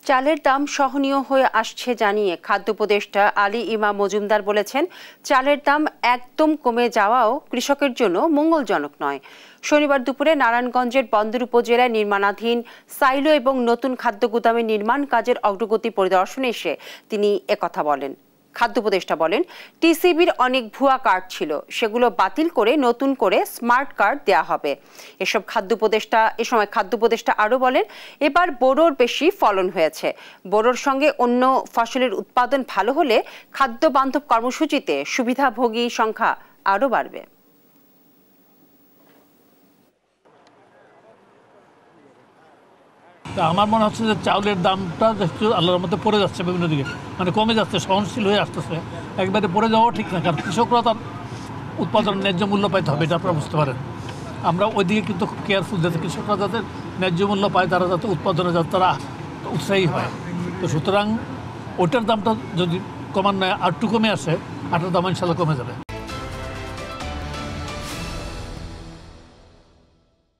চালের দাম সহনীয় হয়ে আসছে জানিয়ে খাদ্য উপদেষ্টা আলী ইমাম মজুমদার বলেছেন, চালের দাম একদম কমে যাওয়াও কৃষকের জন্য মঙ্গলজনক নয়। শনিবার দুপুরে নারায়ণগঞ্জের বন্দর উপজেলায় নির্মাণাধীন সাইলো এবং নতুন খাদ্য গুদামের নির্মাণ কাজের অগ্রগতি পরিদর্শনে এসে তিনি একথা বলেন। খাদ্য উপদেষ্টা বলেন, টিসিবির অনেক ভুয়া কার্ড ছিল, সেগুলো বাতিল করে নতুন করে স্মার্ট কার্ড দেয়া হবে। এ সময় খাদ্য উপদেষ্টা আরও বলেন, এবার বোরোর বেশি ফলন হয়েছে। বোরোর সঙ্গে অন্য ফসলের উৎপাদন ভালো হলে খাদ্য বান্ধব কর্মসূচিতে সুবিধাভোগী সংখ্যা আরও বাড়বে। আমার মনে হচ্ছে যে চাউলের দামটা আল্লাহর মধ্যে পড়ে যাচ্ছে, বিভিন্ন দিকে মানে কমে যাচ্ছে, সহনশীল হয়ে আসতেছে। একবারে পড়ে যাওয়াও ঠিক না, কারণ কৃষকরা তার উৎপাদন ন্যায্য মূল্য পাইতে হবে, এটা আপনারা বুঝতে পারেন। আমরা ওই দিকে কিন্তু খুব কেয়ারফুল, যাতে কৃষকরা যাতে ন্যায্য মূল্য পায়, তারা যাতে উৎপাদনে যাতে তারা উৎসাহী হয়। তো সুতরাং ওটার দামটা যদি কমান নয়, আরটু কমে আসে, আটার দাম ইনশাল্লাহ কমে যাবে।